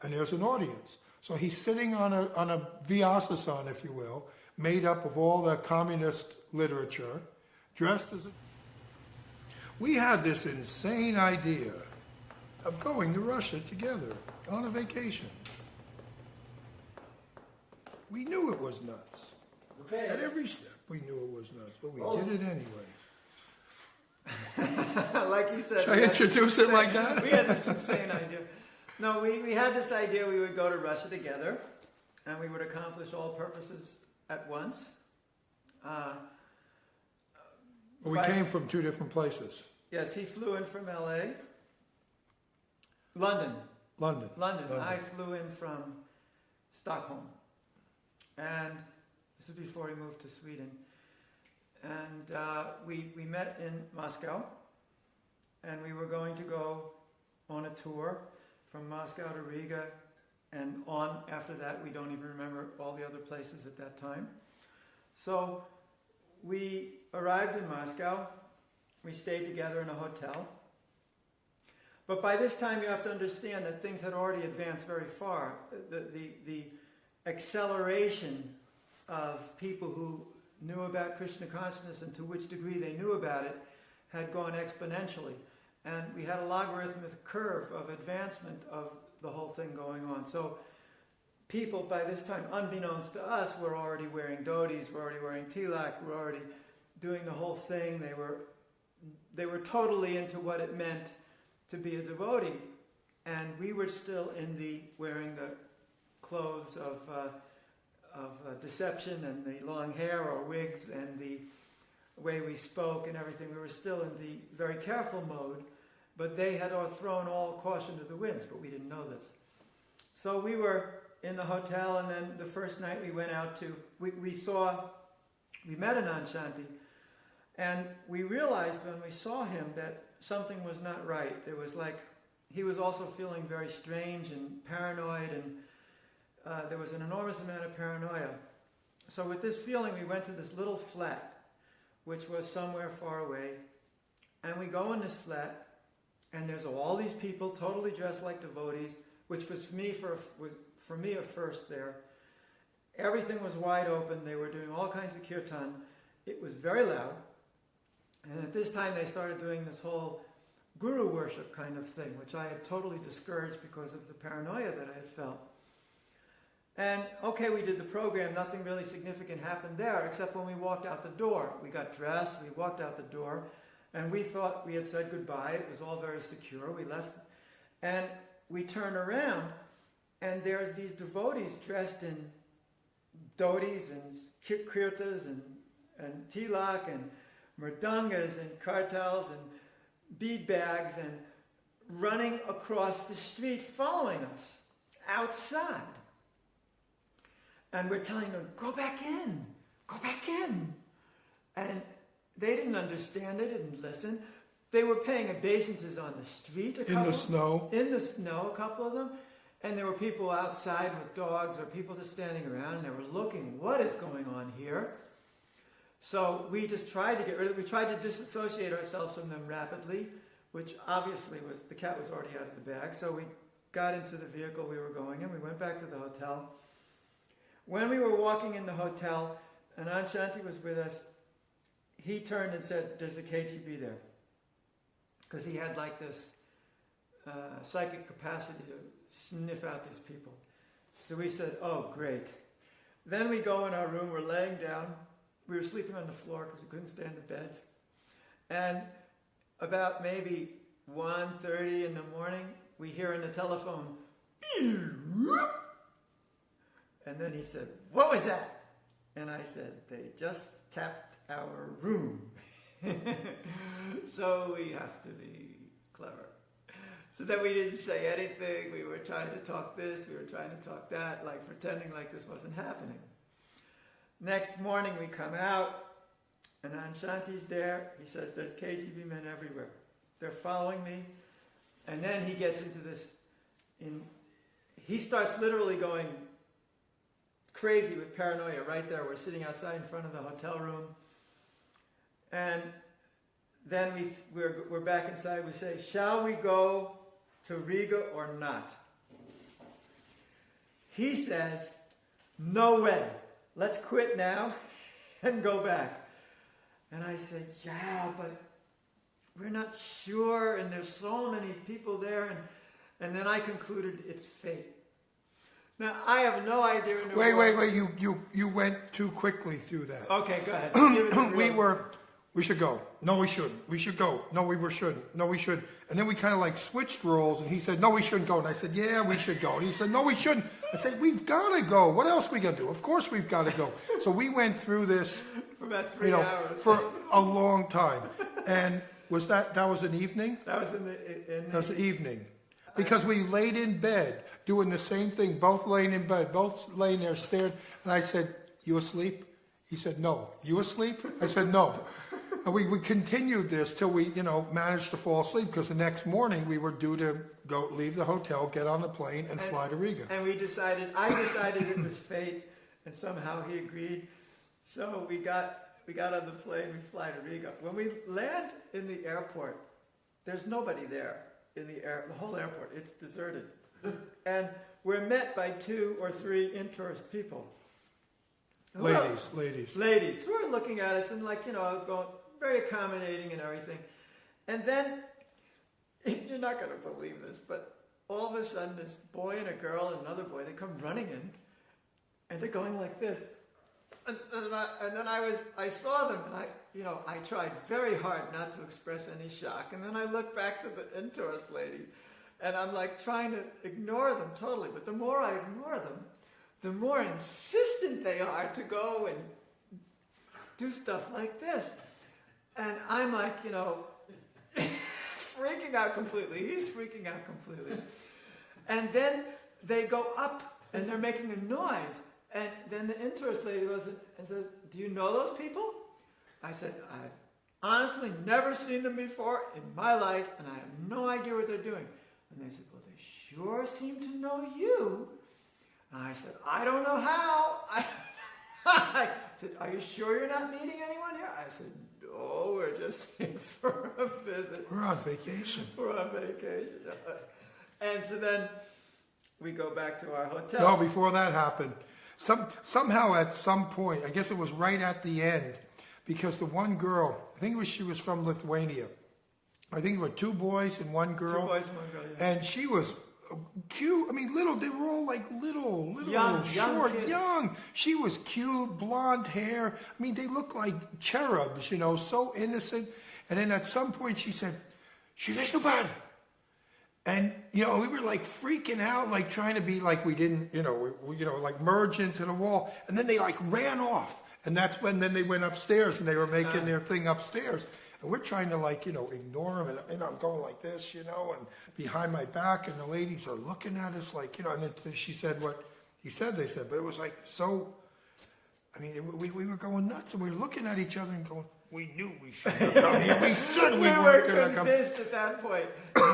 and there's an audience. So he's sitting on a Vyasa-san, if you will, made up of all the communist literature, dressed as a... We had this insane idea of going to Russia together on a vacation. We knew it was nuts. Okay. At every step we knew it was nuts, but we did it anyway. Like you said. Should I introduce it like that? We had this insane idea. No, we had this idea we would go to Russia together, and we would accomplish all purposes at once. We came from two different places. Yes, he flew in from L.A. London. I flew in from Stockholm. And this is before he moved to Sweden. And we met in Moscow, and we were going to go on a tour from Moscow to Riga, and on after that. We don't even remember all the other places at that time. So we arrived in Moscow. We stayed together in a hotel. But by this time you have to understand that things had already advanced very far. The acceleration of people who knew about Krishna consciousness and to which degree they knew about it had gone exponentially. And we had a logarithmic curve of advancement of the whole thing going on. So people by this time, unbeknownst to us, were already wearing dhotis, were already wearing tilak, were already doing the whole thing. They were totally into what it meant to be a devotee. And we were still in the wearing the clothes of deception and the long hair or wigs and the way we spoke and everything. We were still in the very careful mode, but they had thrown all caution to the winds, but we didn't know this. So we were in the hotel, and then the first night we went out to, we met Anand Shanti, and we realized when we saw him that something was not right. It was like he was also feeling very strange and paranoid, and there was an enormous amount of paranoia. So with this feeling, we went to this little flat, which was somewhere far away, and we go in this flat, and there's all these people totally dressed like devotees, which was for me a first there. Everything was wide open. They were doing all kinds of kirtan. It was very loud. And at this time they started doing this whole guru worship kind of thing, which I had totally discouraged because of the paranoia that I had felt. And okay, we did the program. Nothing really significant happened there, except when we walked out the door. We got dressed, we walked out the door, and we thought we had said goodbye. It was all very secure. We left, and we turn around, and there's these devotees dressed in dhotis and kirtas and tilak and mridangas and kartals and bead bags and running across the street following us outside. And we're telling them, go back in, go back in. And they didn't understand, they didn't listen. They were paying obeisances on the street. In the snow, a couple of them. And there were people outside with dogs or people just standing around, and they were looking, what is going on here? So we just tried to we tried to disassociate ourselves from them rapidly, which obviously the cat was already out of the bag. So we got into the vehicle we were going in, we went back to the hotel. When we were walking in the hotel, and Anand Shanti was with us, he turned and said, there's a KGB there. Because he had like this psychic capacity to sniff out these people. So we said, oh, great. Then we go in our room, we're laying down. We were sleeping on the floor because we couldn't stand the beds. And about maybe 1:30 in the morning, we hear on the telephone, and then he said, what was that? And I said, they just tapped our room. So we have to be clever. So then we didn't say anything. We were trying to talk this, we were trying to talk that, like pretending like this wasn't happening. Next morning we come out, and Anand Shanti's there. He says, there's KGB men everywhere. They're following me. And then he gets into this, he starts literally going crazy with paranoia right there. We're sitting outside in front of the hotel room. And then we're back inside. We say, shall we go to Riga or not? He says, no way. Let's quit now and go back. And I said, yeah, but we're not sure, and there's so many people there. And then I concluded it's fate. Now, I have no idea. Wait. You went too quickly through that. Okay, go ahead. We should go. No, we shouldn't. We should go. No, we shouldn't. No, we should. And then we kind of like switched roles, and he said, no, we shouldn't go. And I said, yeah, we should go. And he said, no, we shouldn't. I said, we've got to go. What else are we going to do? Of course we've got to go. So we went through this for about 3 hours. For a long time. And that was an evening? That was that was the evening. Because we laid in bed doing the same thing, both laying in bed, both laying there staring. And I said, you asleep? He said, no. You asleep? I said, no. And we continued this till we, managed to fall asleep, because the next morning we were due to leave the hotel, get on the plane, and fly to Riga. And I decided it was fate, and somehow he agreed. So we got on the plane, we fly to Riga. When we land in the airport, there's nobody there in the whole airport. It's deserted. And we're met by 2 or 3 in-tourist people. Ladies. Who are looking at us and going very accommodating and everything. And then, you're not going to believe this, but all of a sudden this boy and a girl and another boy, they come running in, and they're going like this. And then I saw them, and I tried very hard not to express any shock. And then I looked back to the in-tourist lady, and I'm like trying to ignore them totally. But the more I ignore them, the more insistent they are to go and do stuff like this. And I'm like, freaking out completely. He's freaking out completely. And then they go up, and they're making a noise. And then the in-tourist lady goes and says, do you know those people? I said, I've honestly never seen them before in my life, and I have no idea what they're doing. And they said, well, they sure seem to know you. And I said, I don't know how. I said, are you sure you're not meeting anyone here? I said, no, we're just here for a visit. We're on vacation. And so then we go back to our hotel. No, before that happened, somehow at some point, I guess it was right at the end, because the one girl, she was from Lithuania. I think there were 2 boys and 1 girl. 2 boys and 1 girl, yeah. And she was cute. I mean, little. They were all like little, young, short, kids. young. She was cute, blonde hair. I mean, they looked like cherubs, so innocent. And then at some point she said, "She's nobody." And, we were like freaking out, like trying to be like we didn't, like merge into the wall. And then they like ran off. And that's when then they went upstairs, and they were making their thing upstairs. And we're trying to ignore them. And I'm going like this, and behind my back. And the ladies are looking at us like, and then she said what he said, they said. But it was like so, we were going nuts. And we were looking at each other and going, we knew we shouldn't have come here. We said we weren't going to come. We were convinced at that point.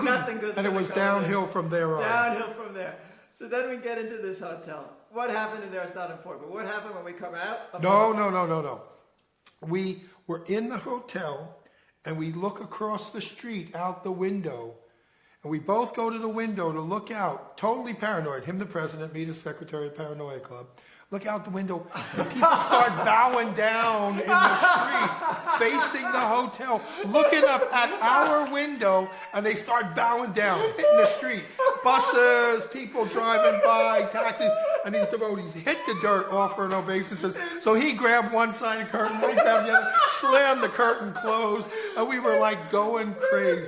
Nothing goes. And it was downhill from there on. Downhill from there. So then we get into this hotel. What happened in there is not important. But what happened when we come out? No. We were in the hotel, and we look across the street out the window. And we both go to the window to look out, totally paranoid. Him, the president, me, the secretary of the Paranoia Club. Look out the window. The people start bowing down in the street, facing the hotel, looking up at our window, and they start bowing down, hitting the street. Buses, people driving by, taxis, and these devotees hit the dirt, offer an obeisance. So he grabbed one side of the curtain, I grabbed the other, slammed the curtain closed, and we were like going crazy.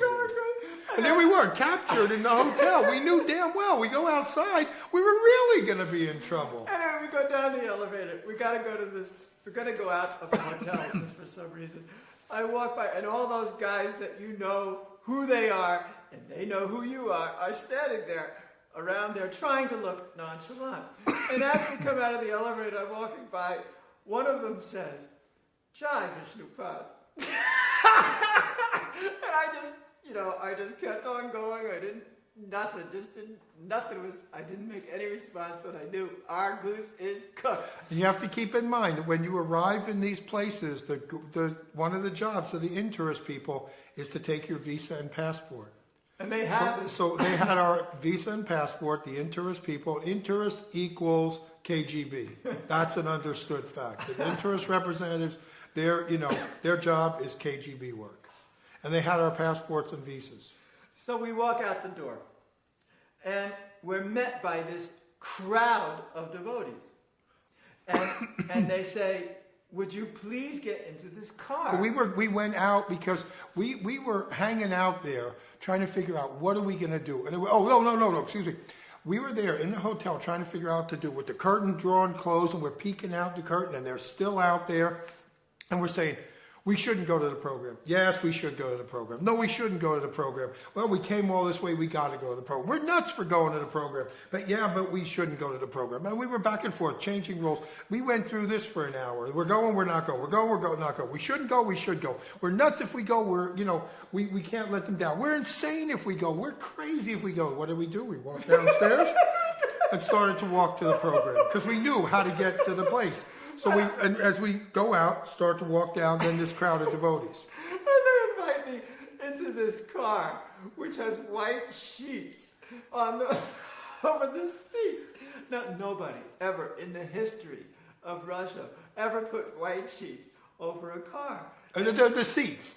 And then we were captured in the hotel. We knew damn well. We go outside, we were really going to be in trouble. And then we go down the elevator. We got to go to this. We're going to go out of the hotel just for some reason. I walk by, and all those guys that you know who they are, and they know who you are standing there around there trying to look nonchalant. And as we come out of the elevator, I'm walking by. One of them says, "Jai Vishnupad." And I just kept on going. I didn't make any response, but I knew our goose is cooked. And you have to keep in mind that when you arrive in these places, one of the jobs of the in-tourist people is to take your visa and passport. And they have it. So they had our visa and passport, the Intourist people. Intourist equals KGB. That's an understood fact. The Intourist representatives, their job is KGB work. And they had our passports and visas. So we walk out the door, and we're met by this crowd of devotees. And they say, would you please get into this car? We went out because we were hanging out there trying to figure out what are we going to do. And no, excuse me. We were there in the hotel trying to figure out what to do with the curtain drawn closed, and we're peeking out the curtain, and they're still out there, and we're saying, we shouldn't go to the program. Yes, we should go to the program. No, we shouldn't go to the program. Well, we came all this way. We got to go to the program. We're nuts for going to the program. But we shouldn't go to the program. And we were back and forth, changing rules. We went through this for an hour. We're going, we're not going. We're going, we're going, not going. We shouldn't go, we should go. We're nuts if we go. We can't let them down. We're insane if we go. We're crazy if we go. What do? We walked downstairs and started to walk to the program because we knew how to get to the place. So as we go out, start to walk down, then this crowd of devotees. And they invite me into this car, which has white sheets over the seats. Now, nobody ever in the history of Russia ever put white sheets over a car. The seats.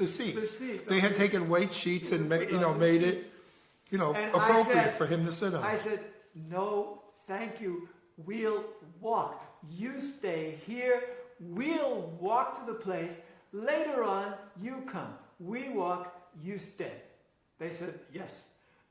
They had taken white sheets and made it, appropriate for him to sit on. I said, no, thank you. We'll walk. You stay here. We'll walk to the place. Later on, you come. We walk. You stay. They said, yes.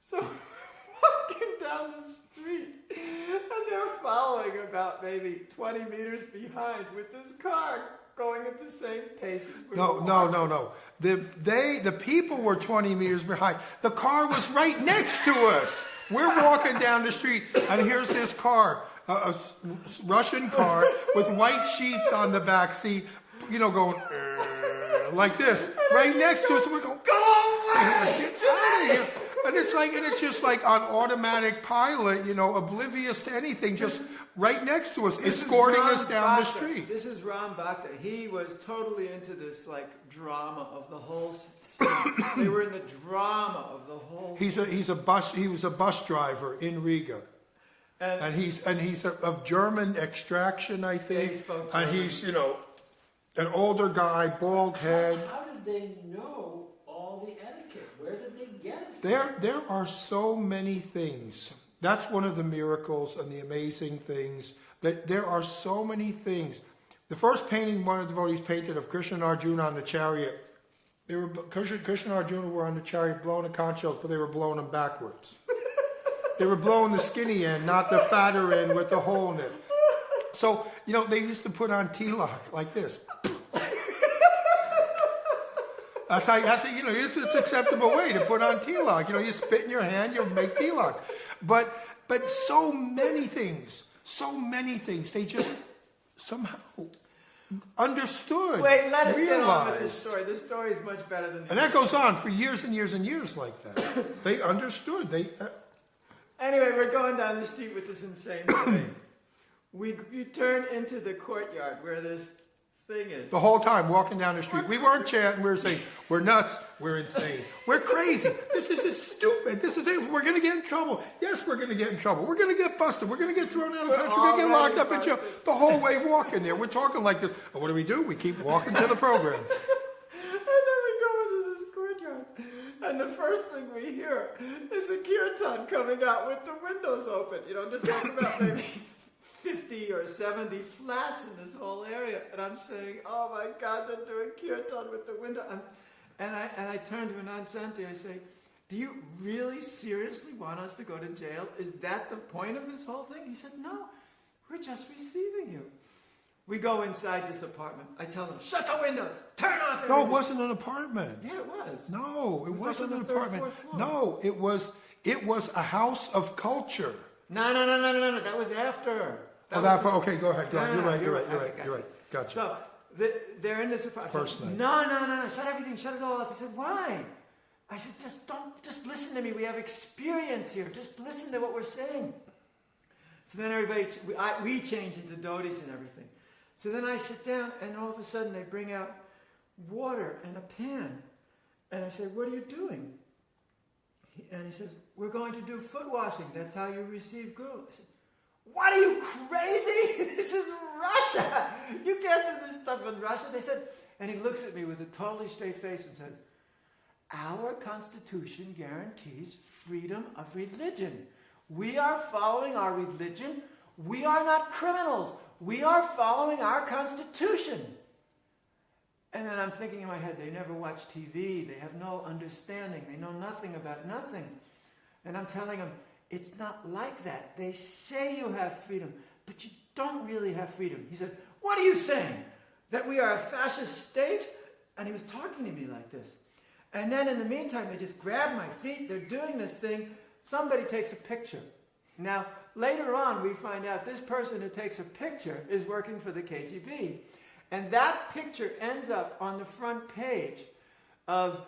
So walking down the street, and they're following about maybe 20 meters behind with this car going at the same pace as we were walking. No. The people were 20 meters behind. The car was right next to us. We're walking down the street, and here's this car. A Russian car with white sheets on the back seat, going like this, right next to us. We're going, go away, get out of here. And it's just like on automatic pilot, oblivious to anything, just right next to us, escorting us down the street. This is Ram Bhakta. He was totally into this drama of the whole scene. They were in the drama of the whole. He was a bus driver in Riga. And he's of German extraction, I think. And he's, an older guy, bald head. How did they know all the etiquette? Where did they get it? There are so many things. That's one of the miracles and the amazing things. That there are so many things. The first painting one of the devotees painted of Krishna and Arjuna on the chariot. Krishna and Arjuna were on the chariot blowing the conch shells, but they were blowing them backwards. They were blowing the skinny end, not the fatter end with the hole in it. So, they used to put on tilak like this. That's it's an acceptable way to put on tilak. You spit in your hand, you make tilak. But so many things, they just somehow understood. Wait, let us realized. get on with this story. This story is much better than. And that goes on for years and years and years like that. They understood. Anyway, we're going down the street with this insane thing. We turn into the courtyard where this thing is. The whole time walking down the street. We weren't chanting. We were saying, we're nuts. We're insane. We're crazy. This is stupid. This is it. We're going to get in trouble. Yes, we're going to get in trouble. We're going to get busted. We're going to get thrown out of the country. We're going to get locked up in jail. The whole way walking there. We're talking like this. And what do? We keep walking to the program. And the first thing we hear is a kirtan coming out with the windows open. Just like about maybe 50 or 70 flats in this whole area. And I'm saying, oh my God, they're doing kirtan with the window. And I turn to Anand Chanti, I say, do you really seriously want us to go to jail? Is that the point of this whole thing? He said, no, we're just receiving you. We go inside this apartment. I tell them, shut the windows, turn off everything. No, it wasn't an apartment. Yeah, it was. No, it wasn't an third, apartment. fourth floor. No, it was a house of culture. No. That was after. Okay, go ahead. You're right. Gotcha. So they're in this apartment. First night. No. Shut everything. Shut it all off. He said, why? I said, just listen to me. We have experience here. Just listen to what we're saying. So then we change into dhotis and everything. So then I sit down, and all of a sudden they bring out water and a pan. And I say, what are you doing? And he says, we're going to do foot washing. That's how you receive guru. I said, what, are you crazy? This is Russia. You can't do this stuff in Russia. They said, and he looks at me with a totally straight face and says, our Constitution guarantees freedom of religion. We are following our religion. We are not criminals. We are following our Constitution. And then I'm thinking in my head, they never watch TV. They have no understanding. They know nothing about nothing. And I'm telling them, it's not like that. They say you have freedom, but you don't really have freedom. He said, what are you saying? That we are a fascist state? And he was talking to me like this. And then in the meantime, they just grab my feet. They're doing this thing. Somebody takes a picture. Now, later on, we find out this person who takes a picture is working for the KGB. And that picture ends up on the front page of,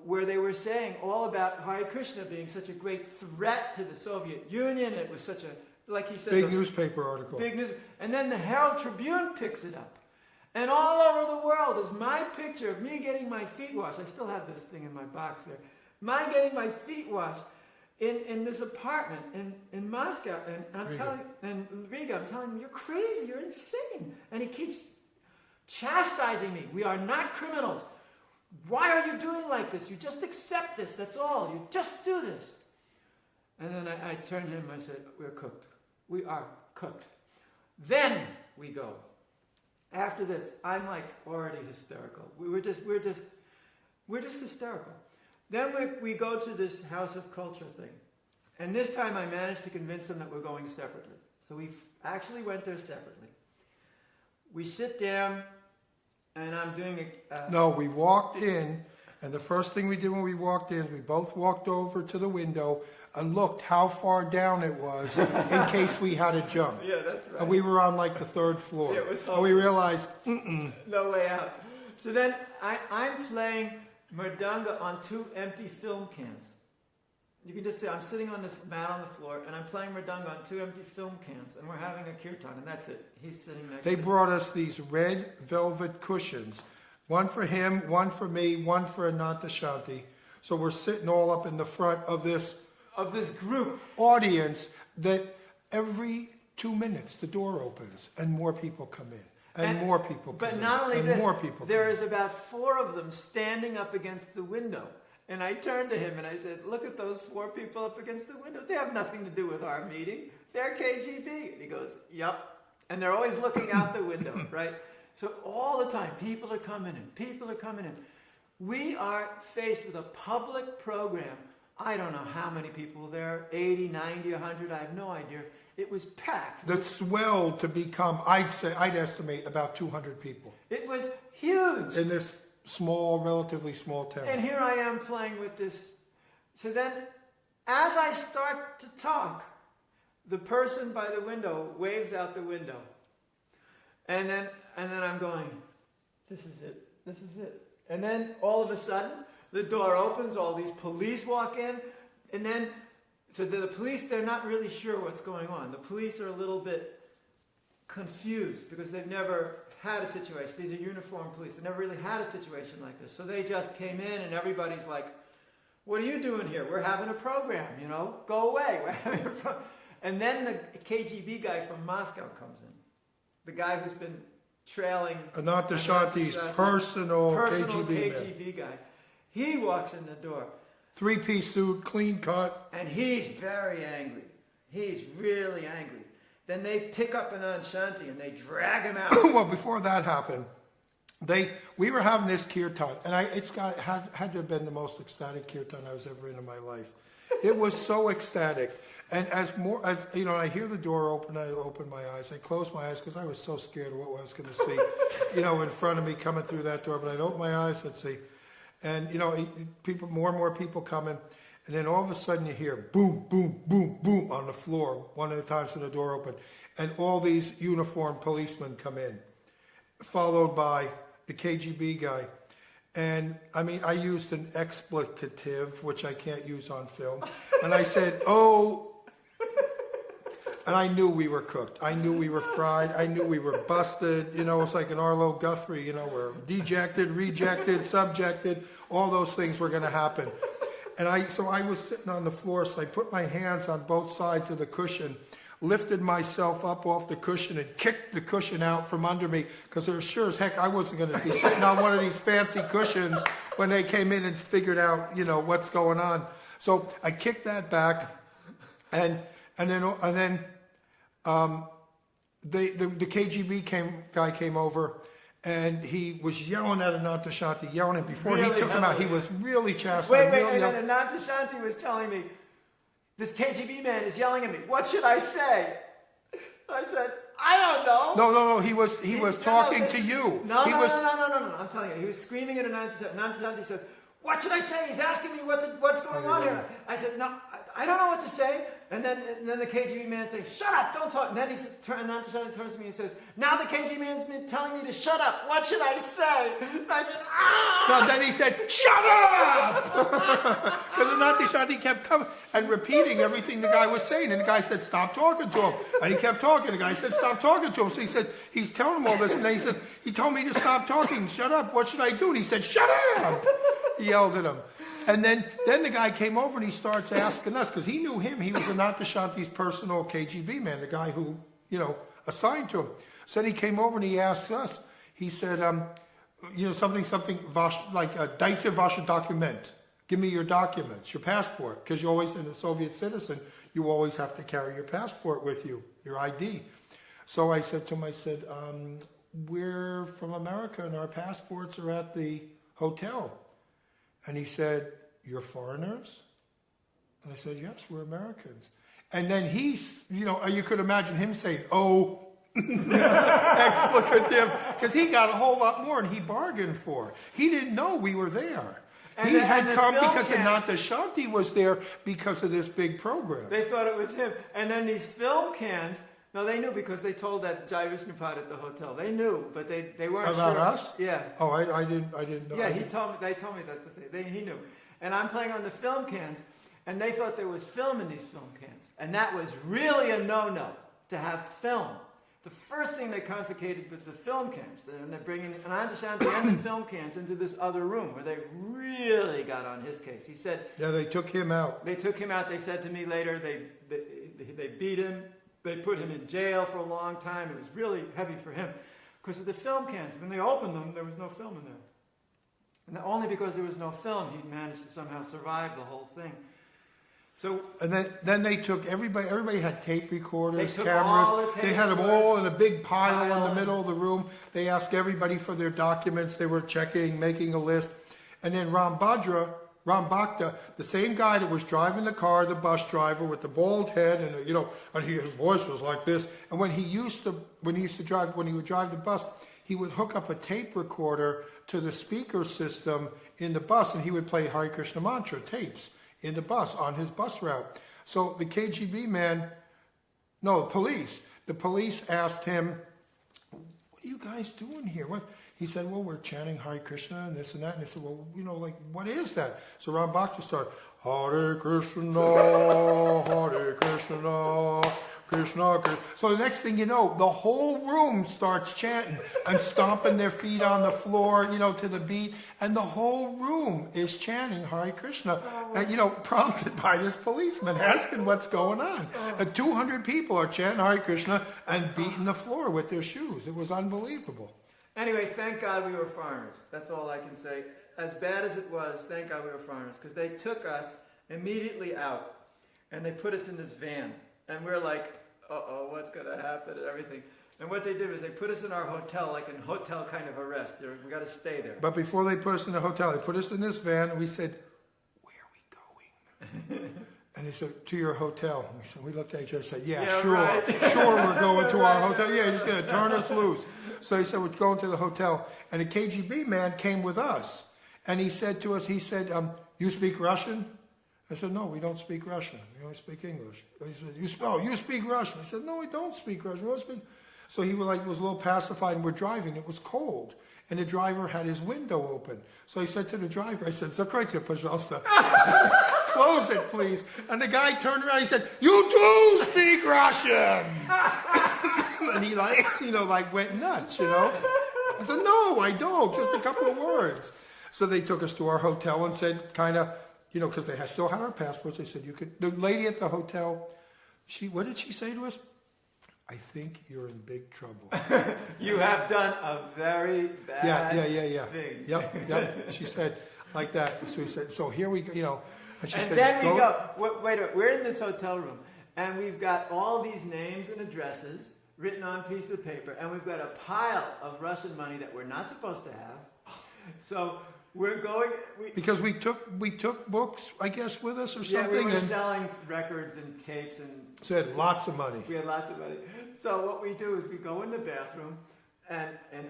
where they were saying all about Hare Krishna being such a great threat to the Soviet Union. It was such a, like he said, big newspaper article. Big news. And then the Herald Tribune picks it up. And all over the world is my picture of me getting my feet washed. I still have this thing in my box there. My getting my feet washed in this apartment in Moscow. And I'm telling him, you're crazy, you're insane. And he keeps chastising me. We are not criminals. Why are you doing like this? You just accept this, that's all. You just do this. And then I turned to him, I said, we're cooked. We are cooked. Then we go. After this, I'm like already hysterical. We're just hysterical. Then we go to this House of Culture thing. And this time I managed to convince them that we're going separately. So we actually went there separately. We sit down, and I'm doing No, we walked in, and the first thing we did when we walked in, we both walked over to the window and looked how far down it was in case we had to jump. Yeah, that's right. And we were on like the third floor. Yeah, it was and we realized, no way out. So then I'm playing Mridanga on 2 empty film cans. You can just see I'm sitting on this mat on the floor, and I'm playing Mridanga on 2 empty film cans, and we're having a kirtan, and that's it. He's sitting next to me. They brought us these red velvet cushions. One for him, one for me, one for Ananta Shanti. So we're sitting all up in the front of this group audience that every 2 minutes the door opens and more people come in and more people come in. But not only this, more people there is about 4 of them standing up against the window. And I turned to him and I said, look at those 4 people up against the window. They have nothing to do with our meeting. They're KGB. And he goes, yep. And they're always looking out the window, right? So all the time, people are coming in. We are faced with a public program. I don't know how many people there, 80, 90, 100, I have no idea. It was packed. That swelled to become, I'd estimate about 200 people. It was huge. In this relatively small town. And here I am playing with this. So then, as I start to talk, the person by the window waves out the window. And then I'm going, this is it. And then all of a sudden, the door opens, all these police walk in, and then, so the police, they're not really sure what's going on. The police are a little bit confused because they've never had a situation. These are uniformed police. They've never really had a situation like this. So they just came in and everybody's like, what are you doing here? We're having a program, Go away. We're having a program. And then the KGB guy from Moscow comes in. The guy who's been trailing Ananta Shanti's personal KGB guy. He walks in the door. 3-piece suit, clean cut. And he's very angry. He's really angry. Then they pick up Anand Shanti and they drag him out. Well, before that happened, we were having this kirtan, and had to have been the most ecstatic kirtan I was ever in my life. It was so ecstatic. And as I hear the door open, I open my eyes. I close my eyes because I was so scared of what I was going to see, in front of me coming through that door. But I'd open my eyes, I'd see. And, people, more and more people coming. And then all of a sudden you hear boom, boom, boom, boom on the floor, one at a time so the door opened. And all these uniformed policemen come in, followed by the KGB guy. And, I used an expletive, which I can't use on film. And I said, oh, and I knew we were cooked. I knew we were fried. I knew we were busted. It's like an Arlo Guthrie, we're dejected, rejected, subjected. All those things were going to happen. And so I was sitting on the floor, so I put my hands on both sides of the cushion, lifted myself up off the cushion and kicked the cushion out from under me, because there was sure as heck I wasn't going to be sitting on one of these fancy cushions when they came in and figured out, what's going on. So I kicked that back, and then the KGB guy came over, and he was yelling at Ananta Shanti, yelling at him. Before he took him out, he was really chastising. Wait, and then Ananta Shanti was telling me, this KGB man is yelling at me. What should I say? I said, I don't know. No. He was talking to you. No. I'm telling you, he was screaming at Ananta Shanti. Ananta Shanti says, what should I say? He's asking me what's going on here. I said, no, I don't know what to say. And then the KGB man says, shut up, don't talk. And then Ananta Shanti turns to me and says, now the KGB man's been telling me to shut up. What should I say? And I said, No, then he said, shut up! Because Ananta Shanti kept coming and repeating everything the guy was saying. And the guy said, stop talking to him. And he kept talking. The guy said, stop talking to him. So he said, he's telling him all this. And then he said, he told me to stop talking. Shut up. What should I do? And he said, shut up! He yelled at him. And then the guy came over and he starts asking us, because he knew him. He was Ananta Shanti's personal KGB man, the guy who, assigned to him. So then he came over and he asked us, he said, something, like, dайте ваше документ. Give me your documents, your passport. Because you always, in a Soviet citizen, you always have to carry your passport with you, your ID. So I said to him, we're from America and our passports are at the hotel. And he said, you're foreigners? And I said, yes, we're Americans. And then you could imagine him saying, oh, explicative, because he got a whole lot more than he bargained for. He didn't know we were there. He had come because Ananta Shanti was there because of this big program. They thought it was him. And then these film cans, no, they knew because they told that Jai Vishnupad at the hotel. They knew, but they weren't sure. About us? Yeah. Oh, I didn't know. Yeah, they told me that he knew. And I'm playing on the film cans, and they thought there was film in these film cans. And that was really a no-no, to have film. The first thing they confiscated was the film cans. And they're bringing Ananta Shanti and the film cans into this other room where they really got on his case. He said... Yeah, they took him out. They took him out. They said to me later, they beat him. They put him in jail for a long time. It was really heavy for him. Because of the film cans. When they opened them, there was no film in there. And only because there was no film, he managed to somehow survive the whole thing. So, and then they took everybody had tape recorders, they cameras. They had them all in a big pile in the middle of the room. They asked everybody for their documents. They were checking, making a list. And then Ram Bhakta, the same guy that was driving the car, the bus driver with the bald head, and his voice was like this. And when he would drive the bus, he would hook up a tape recorder to the speaker system in the bus, and he would play Hare Krishna mantra tapes in the bus, on his bus route. So the KGB man, the police asked him, what are you guys doing here? What? He said, well, we're chanting Hare Krishna and this and that. And they said, well, what is that? So Ram Bhakta started, Hare Krishna, Hare Krishna, Krishna, Krishna. So the next thing you know, the whole room starts chanting and stomping their feet on the floor, to the beat. And the whole room is chanting Hare Krishna. And, prompted by this policeman asking what's going on. 200 people are chanting Hare Krishna and beating the floor with their shoes. It was unbelievable. Anyway, thank God we were foreigners. That's all I can say. As bad as it was, thank God we were foreigners. Because they took us immediately out. And they put us in this van. And we're like, uh-oh, what's going to happen and everything. And what they did was they put us in our hotel, like in hotel kind of arrest. We got to stay there. But before they put us in the hotel, they put us in this van, and we said, where are we going? And they said, to your hotel. And we looked at each other and said, yeah, sure. Right. Sure, we're going to our hotel. Yeah, he's going to turn us loose. So he said, we're going to the hotel. And the KGB man came with us. And he said to us, you speak Russian? I said, no, we don't speak Russian. We only speak English. He said, you speak Russian. I said, no, I don't speak Russian. So he was a little pacified, and we're driving. It was cold. And the driver had his window open. So he said to the driver, I said, Zakryte, pожалуйста. Close it, please. And the guy turned around, he said, you do speak Russian. And he went nuts, I said, no, I don't. Just a couple of words. So they took us to our hotel and said, kind of, because they still had our passports. They said, you could, the lady at the hotel, what did she say to us? I think you're in big trouble. You have done a very bad thing. Yep. She said like that. So we said, so here we go, and she said, then we go, wait, we're in this hotel room, and we've got all these names and addresses written on a piece of paper, and we've got a pile of Russian money that we're not supposed to have. So we're going... because we took books, I guess, with us or something. Yeah, we were selling records and tapes and... So we had lots of money. We had lots of money. So what we do is we go in the bathroom, and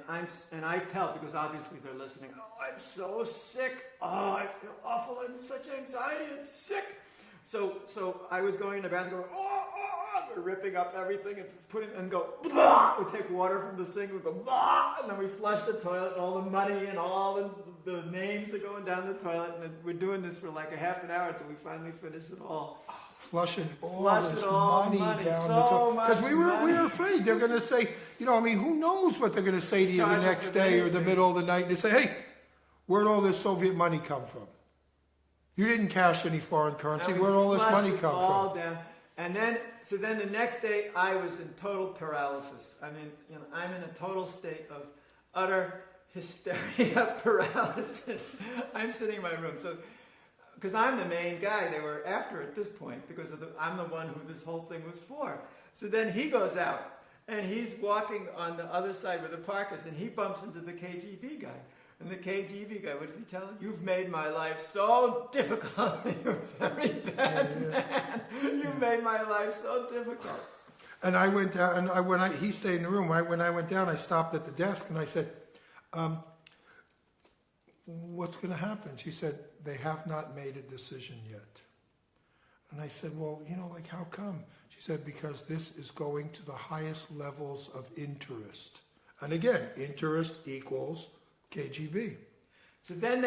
I tell, because obviously they're listening, oh, I'm so sick. Oh, I feel awful. I'm such anxiety and sick. So I was going in the bathroom going, oh, we're ripping up everything and go, blah! We take water from the sink, we go, blah! And then we flush the toilet, and all the money and all the names are going down the toilet, and we're doing this for like a half an hour until we finally finish it all. Flushing all this money down the toilet. Because we were afraid they're going to say, who knows what they're going to say to you the next day or the middle of the night. And they say, hey, where'd all this Soviet money come from? You didn't cash any foreign currency. Where'd all this money come from? Down. And then the next day, I was in total paralysis. I'm in a total state of utter hysteria, paralysis. I'm sitting in my room. So, because I'm the main guy they were after at this point, because I'm the one who this whole thing was for. So then he goes out, and he's walking on the other side where the park is, and he bumps into the KGB guy. And the KGB guy, what does he tell him? You've made my life so difficult. You're a very bad man. You've made my life so difficult. And I went down, and he stayed in the room. When I went down, I stopped at the desk, and I said, what's going to happen? She said, they have not made a decision yet. And I said, well, how come? She said, because this is going to the highest levels of interest. And again, interest equals KGB. So then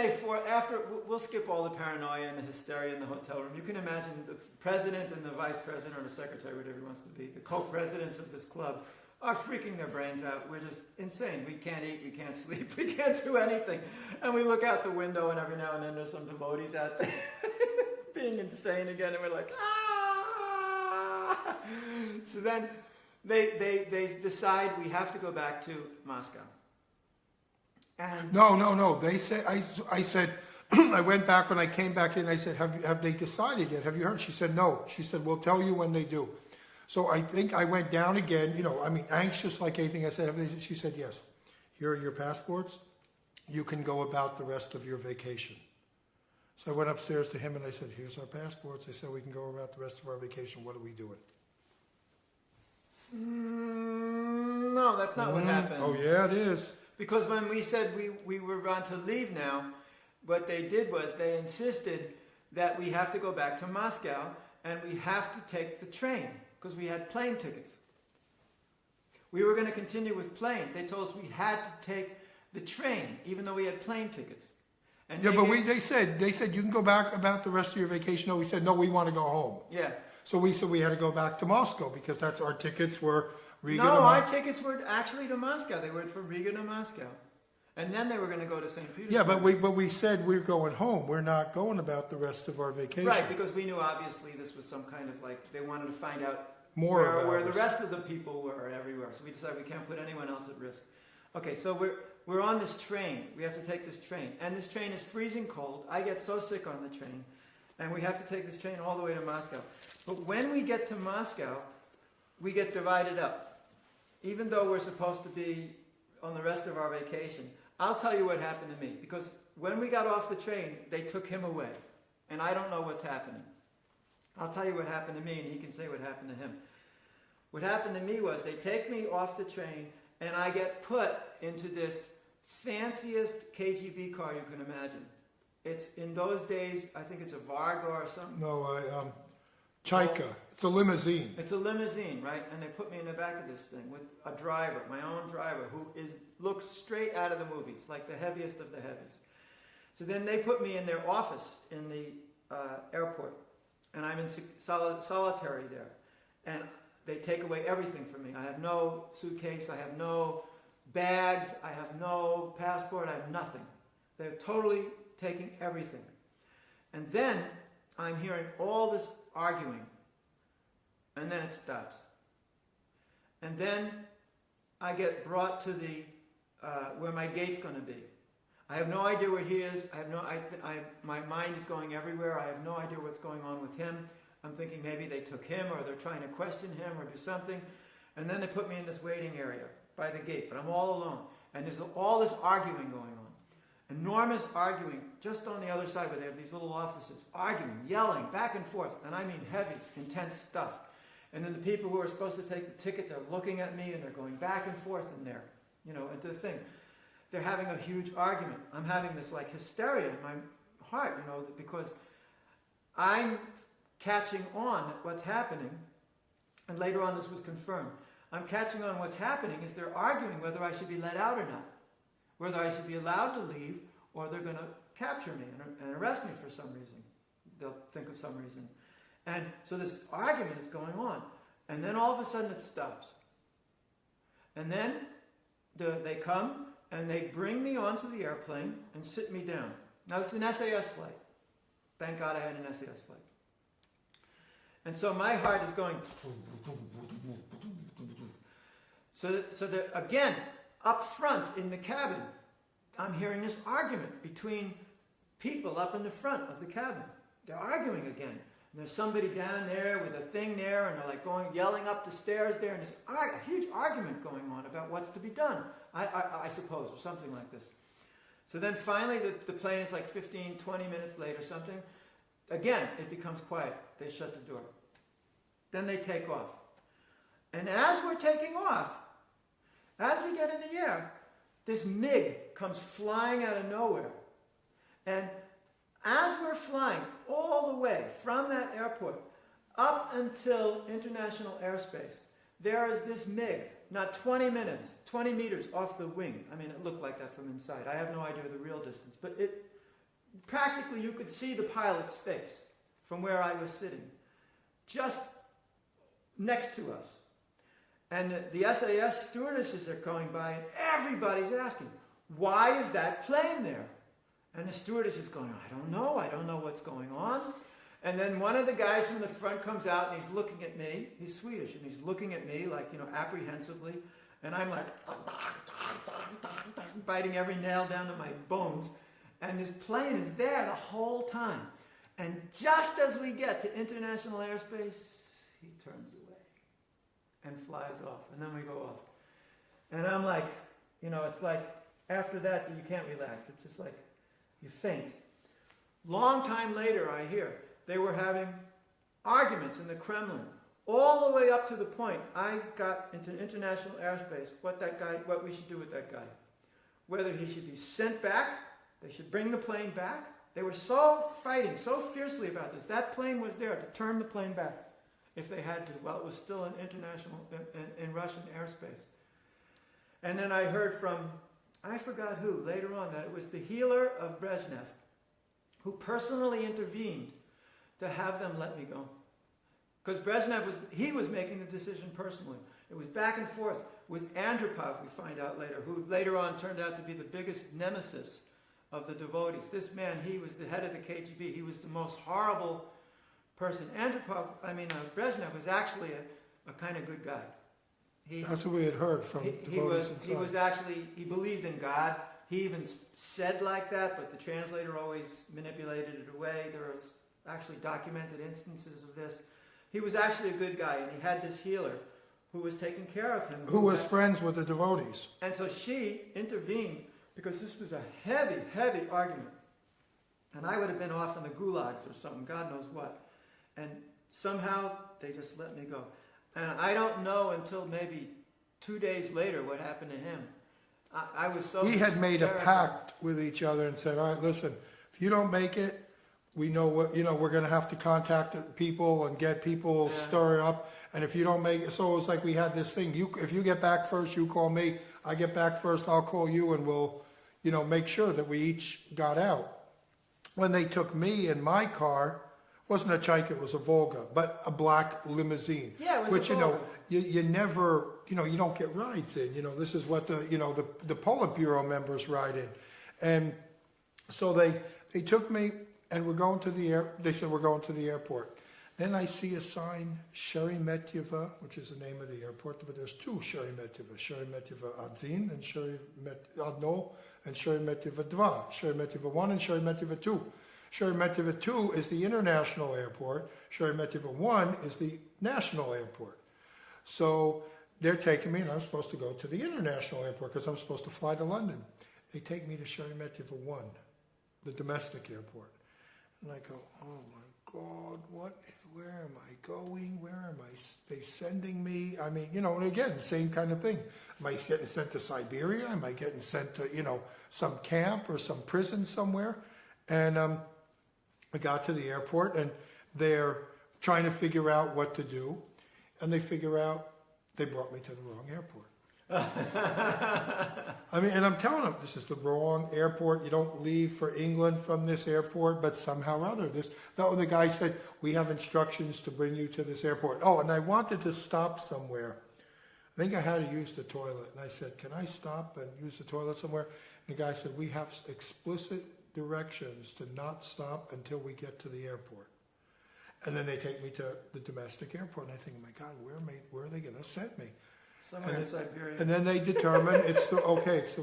we'll skip all the paranoia and the hysteria in the hotel room. You can imagine the president and the vice president or the secretary, whatever he wants to be, the co-presidents of this club are freaking their brains out. We're just insane. We can't eat, we can't sleep, we can't do anything. And we look out the window, and every now and then there's some devotees out there being insane again, and we're like, ah! So then they decide we have to go back to Moscow. And No. They said, I said, I went back when I came back in, I said, have they decided yet? Have you heard? She said, no. She said, we'll tell you when they do. So I think I went down again, anxious like anything. I said, she said, yes. Here are your passports. You can go about the rest of your vacation. So I went upstairs to him and I said, here's our passports. I said, we can go about the rest of our vacation. What are we doing? No, that's not what happened. Oh, yeah, it is. Because when we said we were going to leave now, what they did was they insisted that we have to go back to Moscow and we have to take the train because we had plane tickets. We were going to continue with plane. They told us we had to take the train even though we had plane tickets. And they said you can go back about the rest of your vacation. No, we said no, we want to go home. Yeah. So we said we had to go back to Moscow because that's our tickets were Riga to our tickets were actually to Moscow. They were from Riga to Moscow. And then they were going to go to St. Petersburg. Yeah, but we said we're going home. We're not going about the rest of our vacation. Right, because we knew obviously this was some kind of they wanted to find out more where the rest of the people were everywhere. So we decided we can't put anyone else at risk. Okay, so we're on this train. We have to take this train. And this train is freezing cold. I get so sick on the train. And we have to take this train all the way to Moscow. But when we get to Moscow, we get divided up. Even though we're supposed to be on the rest of our vacation. I'll tell you what happened to me. Because when we got off the train, they took him away. And I don't know what's happening. I'll tell you what happened to me, and he can say what happened to him. What happened to me was they take me off the train, and I get put into this fanciest KGB car you can imagine. It's in those days, I think it's a Varga or something. No, Chaika. It's a limousine. It's a limousine, right? And they put me in the back of this thing with a driver, my own driver, who looks straight out of the movies, like the heaviest of the heavies. So then they put me in their office in the airport, and I'm in solitary there. And they take away everything from me. I have no suitcase, I have no bags, I have no passport, I have nothing. They're totally taking everything. And then I'm hearing all this arguing. And then it stops. And then I get brought to the where my gate's going to be. I have no idea where he is. My mind is going everywhere. I have no idea what's going on with him. I'm thinking maybe they took him, or they're trying to question him or do something. And then they put me in this waiting area by the gate, but I'm all alone. And there's all this arguing going on. Enormous arguing just on the other side where they have these little offices. Arguing, yelling, back and forth. And I mean heavy, intense stuff. And then the people who are supposed to take the ticket, they're looking at me and they're going back and forth in there, into the thing. They're having a huge argument. I'm having this like hysteria in my heart, because I'm catching on at what's happening. And later on this was confirmed. I'm catching on what's happening is they're arguing whether I should be let out or not. Whether I should be allowed to leave, or they're going to capture me and arrest me for some reason. They'll think of some reason. And so this argument is going on. And then all of a sudden it stops. And then they come and they bring me onto the airplane and sit me down. Now it's an SAS flight. Thank God I had an SAS flight. And so my heart is going. So again, up front in the cabin, I'm hearing this argument between people up in the front of the cabin. They're arguing again. And there's somebody down there with a thing there, and they're like yelling up the stairs there, and there's a huge argument going on about what's to be done, I suppose, or something like this. So then finally the plane is like 15, 20 minutes late or something. Again, it becomes quiet. They shut the door. Then they take off. And as we're taking off, as we get in the air, this MiG comes flying out of nowhere. And as we're flying all the way from that airport up until international airspace, there is this MiG, not 20 meters off the wing. I mean, it looked like that from inside. I have no idea the real distance. But practically you could see the pilot's face from where I was sitting, just next to us. And the SAS stewardesses are going by, and everybody's asking, why is that plane there? And the stewardess is going, I don't know what's going on. And then one of the guys from the front comes out and he's looking at me. He's Swedish, and he's looking at me like, apprehensively. And I'm like, biting every nail down to my bones. And this plane is there the whole time. And just as we get to international airspace, he turns away and flies off. And then we go off. And I'm like, it's like after that you can't relax. It's just like you faint. Long time later, I hear they were having arguments in the Kremlin, all the way up to the point I got into international airspace, what we should do with that guy. Whether he should be sent back, they should bring the plane back. They were fighting so fiercely about this. That plane was there to turn the plane back if they had to, while it was still in in Russian airspace. And then I heard from, I forgot who, later on, that it was the healer of Brezhnev who personally intervened to have them let me go. Because Brezhnev was making the decision personally. It was back and forth with Andropov, we find out later, who later on turned out to be the biggest nemesis of the devotees. This man, he was the head of the KGB. He was the most horrible person. Brezhnev was actually a kind of good guy. That's what we had heard from devotees inside. He believed in God. He even said like that, but the translator always manipulated it away. There was actually documented instances of this. He was actually a good guy, and he had this healer who was taking care of him. Who was friends with the devotees. And so she intervened because this was a heavy, heavy argument. And I would have been off in the gulags or something, God knows what. And somehow they just let me go. And I don't know until maybe 2 days later what happened to him. I was so We had made a terrified. pact with each other and said, all right, listen, if you don't make it, we know what, we're going to have to contact the people and get people stirring up. And if you don't make it, so it was like we had this thing. If you get back first, you call me. I get back first, I'll call you, and we'll, make sure that we each got out. When they took me in my car, wasn't a Chaika, it was a Volga, but a black limousine. Yeah, it was which, a Volga. you never, you don't get rides in. This is what the Politburo members ride in. And so they took me, and we're going to the they said we're going to the airport. Then I see a sign, Sheremetyevo, which is the name of the airport, but there's two Sheremetyevo, Sheremetyevo Adzin and Adno and Sheremetyevo Dva, Sheremetyevo 1 and Sheremetyevo 2. Sheremetyevo 2 is the international airport, Sheremetyevo 1 is the national airport. So they're taking me, and I'm supposed to go to the international airport because I'm supposed to fly to London. They take me to Sheremetyevo 1, the domestic airport. And I go, oh my God, where am I going? Where am they sending me? I mean, and again, same kind of thing. Am I getting sent to Siberia? Am I getting sent to, some camp or some prison somewhere? And I got to the airport, and they're trying to figure out what to do. And they figure out they brought me to the wrong airport. I mean, and I'm telling them, this is the wrong airport. You don't leave for England from this airport, but somehow or other, the guy said, we have instructions to bring you to this airport. Oh, and I wanted to stop somewhere. I think I had to use the toilet. And I said, can I stop and use the toilet somewhere? And the guy said, we have explicit directions to not stop until we get to the airport. And then they take me to the domestic airport. And I think, my God, where are they going to send me? Somewhere in Siberia. And then they determined it's the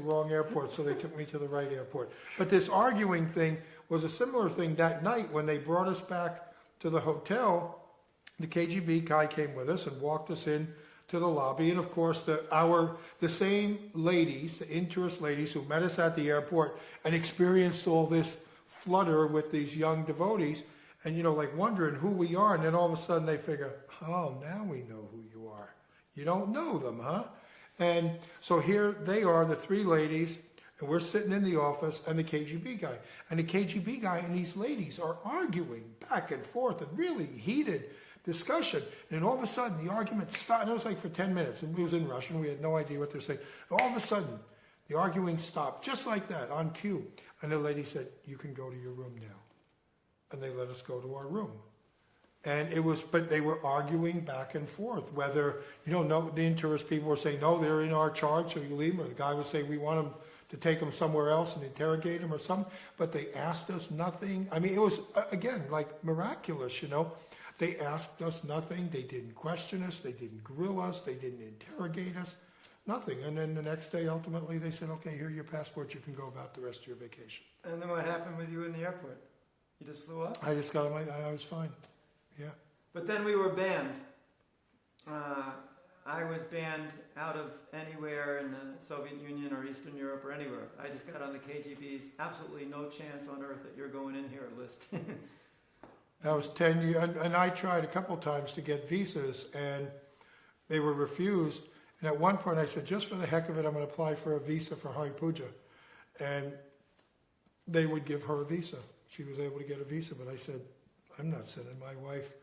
wrong airport, so they took me to the right airport. But this arguing thing was a similar thing that night when they brought us back to the hotel. The KGB guy came with us and walked us in to the lobby, and of course the same ladies, the interest ladies who met us at the airport and experienced all this flutter with these young devotees, and like wondering who we are, and then all of a sudden they figure, oh, now we know who you are. You don't know them, huh? And so here they are, the three ladies, and we're sitting in the office, and the KGB guy. And the KGB guy and these ladies are arguing back and forth, and really heated discussion. And all of a sudden, the argument stopped. And it was like for 10 minutes, and it was in Russian. We had no idea what they're saying. And all of a sudden, the arguing stopped, just like that, on cue. And the lady said, you can go to your room now. And they let us go to our room. And but they were arguing back and forth whether, no, the interest people were saying, no, they're in our charge, so you leave them. Or the guy would say, we want them to take them somewhere else and interrogate them or something. But they asked us nothing. I mean, it was, again, like miraculous, They asked us nothing. They didn't question us. They didn't grill us. They didn't interrogate us. Nothing. And then the next day, ultimately, they said, okay, here are your passports. You can go about the rest of your vacation. And then what happened with you in the airport? You just flew up? I just got on I was fine. Yeah. But then we were banned. I was banned out of anywhere in the Soviet Union or Eastern Europe or anywhere. I just got on the KGB's absolutely no chance on earth that you're going in here list. That was 10 years, and I tried a couple times to get visas, and they were refused. And at one point I said, just for the heck of it, I'm going to apply for a visa for Hari Puja. And they would give her a visa. She was able to get a visa, but I said, I'm not sending my wife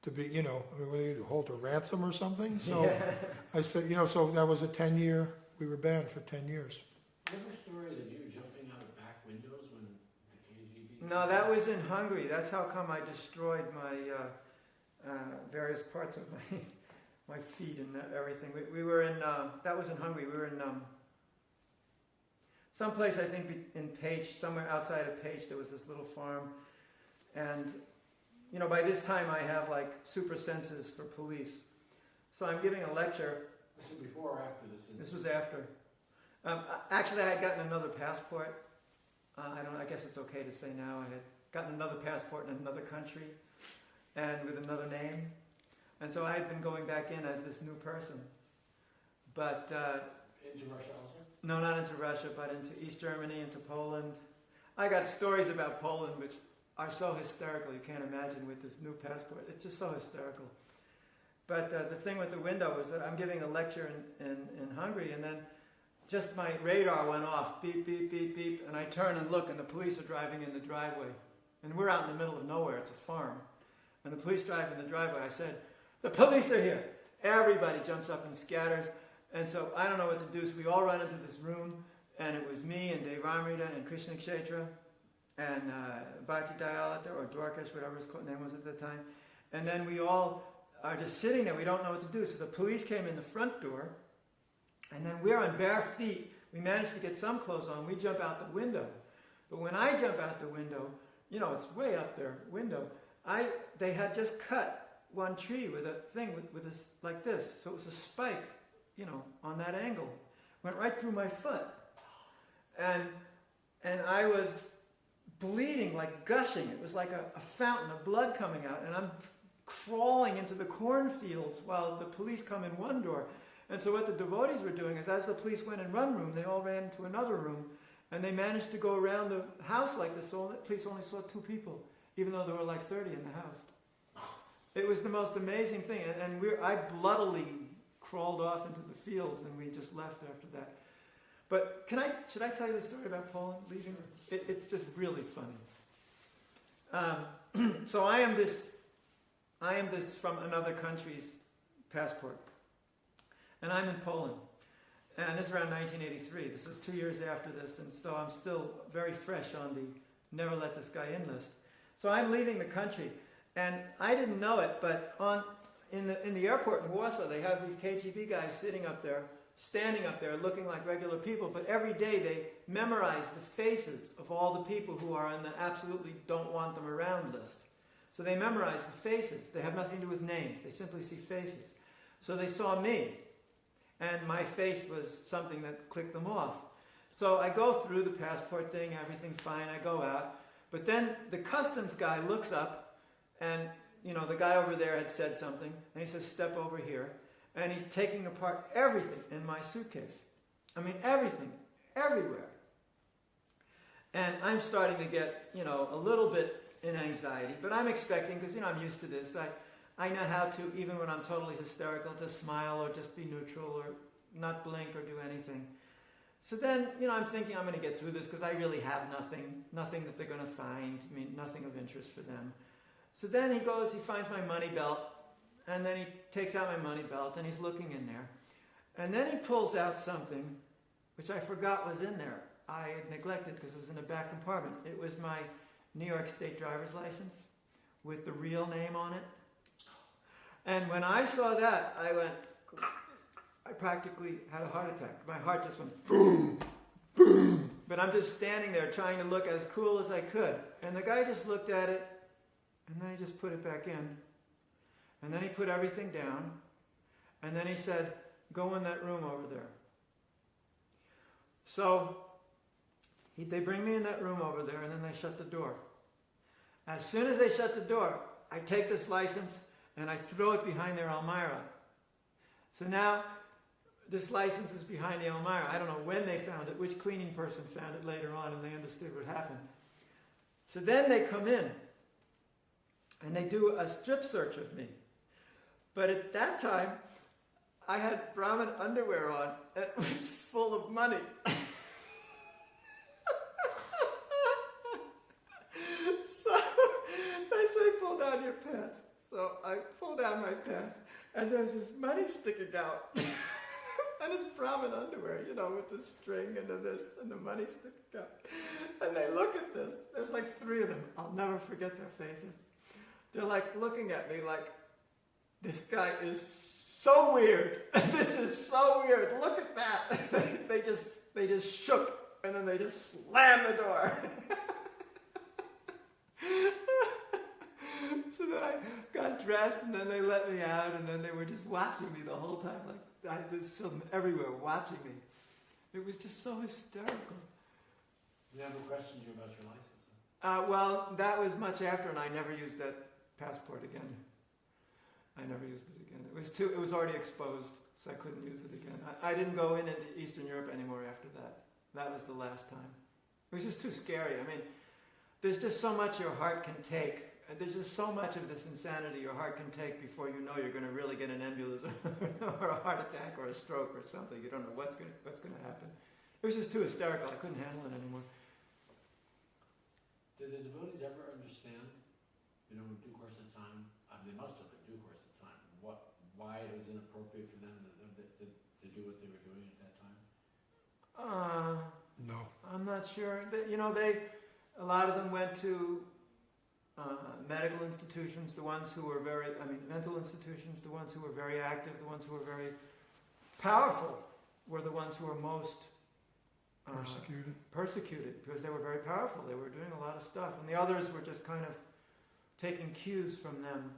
to be, what do you do, hold her ransom or something? So yeah. I said, so that was a 10-year, we were banned for 10 years. There were stories of you jumping out of back windows when the KGB... No, that was in Hungary. That's how come I destroyed my various parts of my feet and everything. We were in, that was in Hungary. We were in someplace, I think, in Page, somewhere outside of Page, there was this little farm. And, by this time I have like super senses for police. So I'm giving a lecture. This was before or after this incident? This was after. Actually, I had gotten another passport. I guess it's okay to say now. I had gotten another passport in another country and with another name. And so I had been going back in as this new person. But... into Russia also? No, not into Russia, but into East Germany, into Poland. I got stories about Poland which are so hysterical, you can't imagine with this new passport. It's just so hysterical. But the thing with the window was that I'm giving a lecture in Hungary, and then just my radar went off, beep, beep, beep, beep, and I turn and look, and the police are driving in the driveway. And we're out in the middle of nowhere, it's a farm. And the police drive in the driveway. I said, the police are here. Everybody jumps up and scatters. And so I don't know what to do, so we all run into this room, and it was me and Dave Amrita and Krishna Kshetra and Bhakti Dayalata, or Dwarkesh, whatever his name was at the time. And then we all are just sitting there, we don't know what to do. So the police came in the front door, and then we're on bare feet. We managed to get some clothes on. We jump out the window. But when I jump out the window, it's way up their window. They had just cut one tree with a thing with this like this, so it was a spike, on that angle, went right through my foot, and I was bleeding, like gushing. It was like a fountain of blood coming out, and I'm crawling into the cornfields while the police come in one door. And so what the devotees were doing is, as the police went in one room, they all ran into another room, and they managed to go around the house like this, so the police only saw 2 people, even though there were like 30 in the house. It was the most amazing thing, and I bloodily crawled off into the fields, and we just left after that. But should I tell you the story about Poland leaving? It's just really funny. So I am this from another country's passport, and I'm in Poland, and this is around 1983. This is 2 years after this, and so I'm still very fresh on the never let this guy in list. So I'm leaving the country, and I didn't know it, but in the airport in Warsaw, they have these KGB guys standing up there, looking like regular people, but every day they memorize the faces of all the people who are on the absolutely don't want them around list. So they memorize the faces. They have nothing to do with names. They simply see faces. So they saw me, and my face was something that clicked them off. So I go through the passport thing, everything fine, I go out. But then the customs guy looks up, and the guy over there had said something, and he says, "Step over here." And he's taking apart everything in my suitcase. I mean, everything, everywhere. And I'm starting to get, a little bit in anxiety, but I'm expecting, because, I'm used to this. I know how to, even when I'm totally hysterical, to smile or just be neutral or not blink or do anything. So then, I'm thinking I'm going to get through this because I really have nothing that they're going to find, nothing of interest for them. So then he finds my money belt, and then he takes out my money belt, and he's looking in there. And then he pulls out something, which I forgot was in there. I had neglected because it was in the back compartment. It was my New York State driver's license with the real name on it. And when I saw that, I practically had a heart attack. My heart just went boom, boom. But I'm just standing there trying to look as cool as I could. And the guy just looked at it, and then he just put it back in. And then he put everything down, and then he said, "Go in that room over there." So they bring me in that room over there, and then they shut the door. As soon as they shut the door, I take this license, and I throw it behind their Elmira. So now, this license is behind the Elmira. I don't know when they found it, which cleaning person found it later on, and they understood what happened. So then they come in, and they do a strip search of me. But at that time, I had Brahmin underwear on, and it was full of money. So they say, "Pull down your pants." So I pull down my pants, and there's this money sticking out. And it's Brahmin underwear, with the string and the money sticking out. And they look at this. There's like 3 of them. I'll never forget their faces. They're like looking at me like, "This guy is so weird. This is so weird. Look at that." They just shook, and then they just slammed the door. So then I got dressed, and then they let me out, and then they were just watching me the whole time. Like, there's some everywhere watching me. It was just so hysterical. They never questioned you about your license? Well, that was much after, and I never used that passport again. I never used it again. It was already exposed, so I couldn't use it again. I didn't go into Eastern Europe anymore after that. That was the last time. It was just too scary. There's just so much your heart can take. There's just so much of this insanity your heart can take before you know you're going to really get an embolism or a heart attack or a stroke or something. You don't know what's going to happen. It was just too hysterical. I couldn't handle it anymore. Did the devotees ever understand, in due course of time, they must have in due course of time, why it was inappropriate for them to do what they were doing at that time? No. I'm not sure. A lot of them went to medical institutions, the ones who were mental institutions, the ones who were very active, the ones who were very powerful were the ones who were most persecuted because they were very powerful. They were doing a lot of stuff, and the others were just kind of taking cues from them.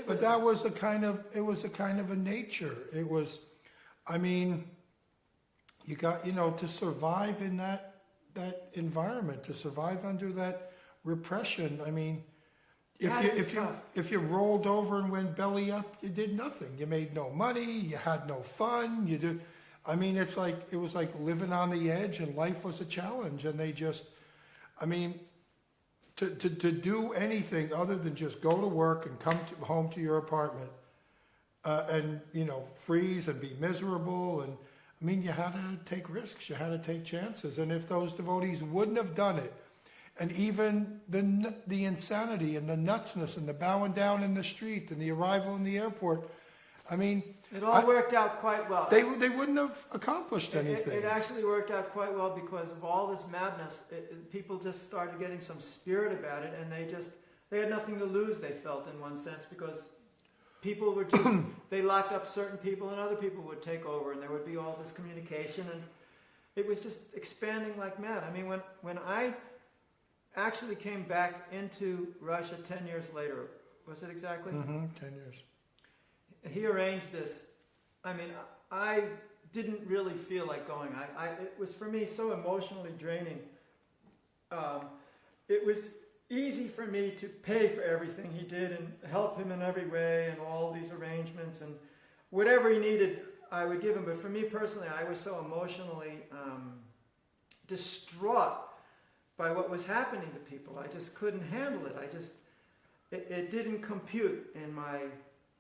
But that was a kind of a nature. It was, I mean, you got, to survive in that environment, to survive under that repression. I mean, if you rolled over and went belly up, you did nothing. You made no money. You had no fun. I mean, it was like living on the edge, and life was a challenge. And they just, I mean, to do anything other than just go to work and come home to your apartment, and freeze and be miserable. And I mean, you had to take risks. You had to take chances. And if those devotees wouldn't have done it, and even the insanity and the nutsness and the bowing down in the street and the arrival in the airport, I mean, it all worked out quite well. They wouldn't have accomplished anything. It actually worked out quite well because of all this madness. People just started getting some spirit about it, and they had nothing to lose. They felt, in one sense, because people were just they locked up certain people, and other people would take over, and there would be all this communication, and it was just expanding like mad. I mean, when I actually came back into Russia 10 years later, was it exactly? 10 years. He arranged this. I mean, I didn't really feel like going. It was, for me, so emotionally draining. It was easy for me to pay for everything he did and help him in every way and all these arrangements, and whatever he needed, I would give him. But for me personally, I was so emotionally distraught by what was happening to people. I just couldn't handle it. It didn't compute in my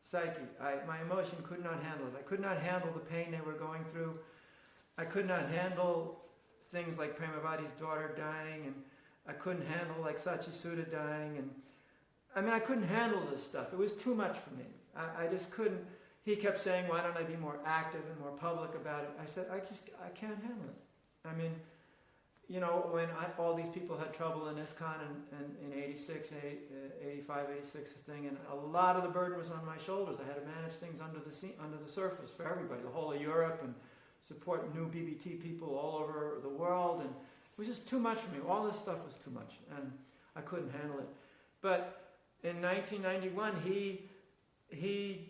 psyche. My emotion could not handle it. I could not handle the pain they were going through. I could not handle things like Premavati's daughter dying, and I couldn't handle like Sachisuda dying, and I mean, I couldn't handle this stuff. It was too much for me. I just couldn't. He kept saying, why don't I be more active and more public about it? I said, I can't handle it. I mean, when all these people had trouble in ISKCON in 86, 85, 86 thing, and a lot of the burden was on my shoulders. I had to manage things under the surface for everybody, the whole of Europe, and support new BBT people all over the world, and it was just too much for me. All this stuff was too much, and I couldn't handle it. But in 1991, he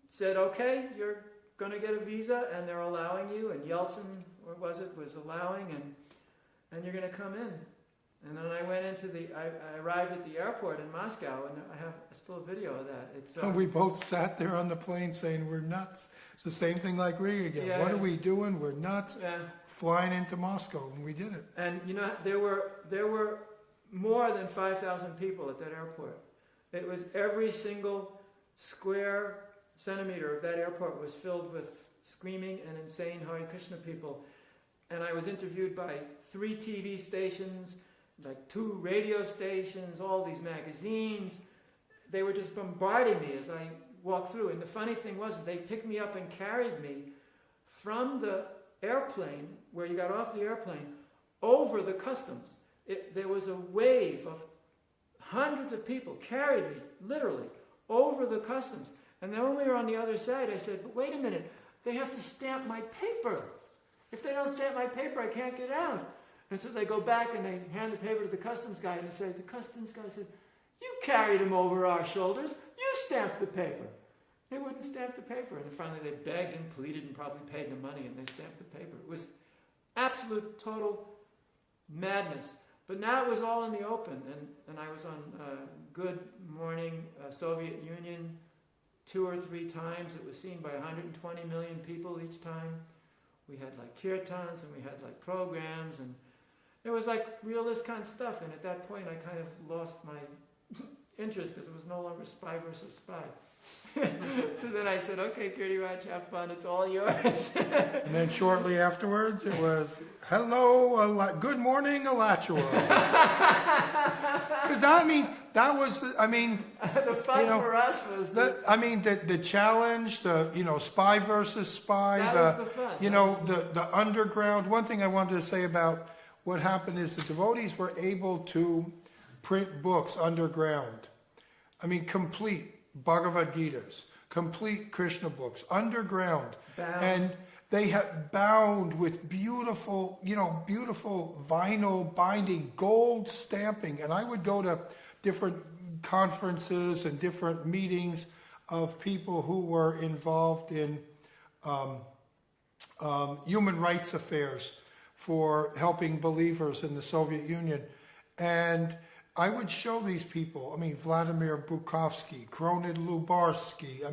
said, okay, you're going to get a visa, and they're allowing you, and Yeltsin, was allowing, and you're going to come in. And then I went I arrived at the airport in Moscow, and I have still a video of that. We both sat there on the plane saying, we're nuts. It's the same thing like Riga again. Yeah, what are we doing? We're nuts. Yeah. Flying into Moscow, and we did it. And there were more than 5,000 people at that airport. It was every single square centimeter of that airport was filled with screaming and insane Hare Krishna people. And I was interviewed by 3 TV stations, like 2 radio stations, all these magazines. They were just bombarding me as I walked through. And the funny thing was, they picked me up and carried me from the airplane, where you got off the airplane, over the customs. There was a wave of hundreds of people carried me, literally, over the customs. And then when we were on the other side, I said, but wait a minute, they have to stamp my paper. If they don't stamp my paper, I can't get out. And so they go back and they hand the paper to the customs guy, and the customs guy said, you carried him over our shoulders, you stamped the paper. They wouldn't stamp the paper. And finally they begged and pleaded and probably paid the money, and they stamped the paper. It was absolute, total madness. But now it was all in the open, and I was on Good Morning Soviet Union 2 or 3 times. It was seen by 120 million people each time. We had like kirtans, and we had like programs, and it was like real ISKCON stuff. And at that point I kind of lost my interest, because it was no longer spy versus spy. So then I said, okay, Kirtiraj, have fun, it's all yours. And then shortly afterwards it was, hello, good morning, Alachua. Because that was, the fun for us was the challenge, spy versus spy, that was the fun. The underground. One thing I wanted to say about what happened is the devotees were able to print books underground. Complete Bhagavad Gitas, complete Krishna books, underground. They had bound with beautiful, beautiful vinyl binding, gold stamping. And I would go to different conferences and different meetings of people who were involved in human rights affairs for helping believers in the Soviet Union. And I would show these people, Vladimir Bukovsky, Cronin Lubarsky,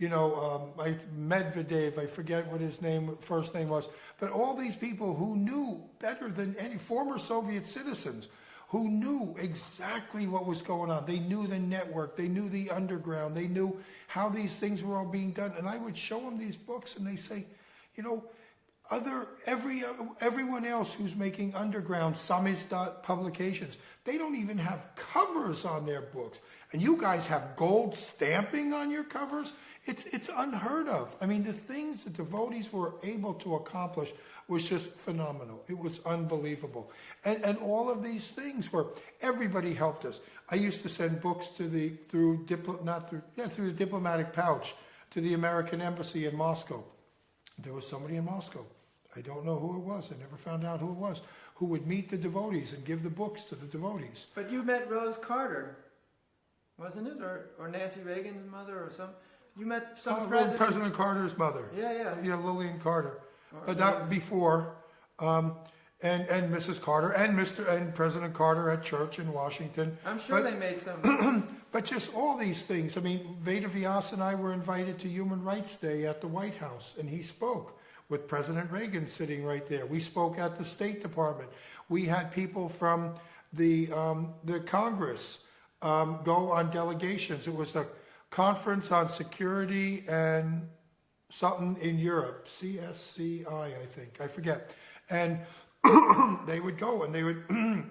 Medvedev, I forget what his first name was, but all these people who knew better than any former Soviet citizens, who knew exactly what was going on. They knew the network, they knew the underground, they knew how these things were all being done. And I would show them these books and they say, everyone else who's making underground samizdat publications, they don't even have covers on their books. And you guys have gold stamping on your covers? It's unheard of. The things the devotees were able to accomplish was just phenomenal. It was unbelievable. And all of these things everybody helped us. I used to send books through the diplomatic pouch to the American embassy in Moscow. There was somebody in Moscow. I don't know who it was. I never found out who it was, who would meet the devotees and give the books to the devotees. But you met Rose Carter, wasn't it? Or Nancy Reagan's mother or some... You met some president. President Carter's mother. Yeah. Yeah, Lillian Carter. But that before, and Mrs. Carter and President Carter at church in Washington. I'm sure they made some. But just all these things. Veda Vyas and I were invited to Human Rights Day at the White House, and he spoke with President Reagan sitting right there. We spoke at the State Department. We had people from the Congress go on delegations. It was a conference on security and something in Europe, CSCI, I think, I forget. And they would go and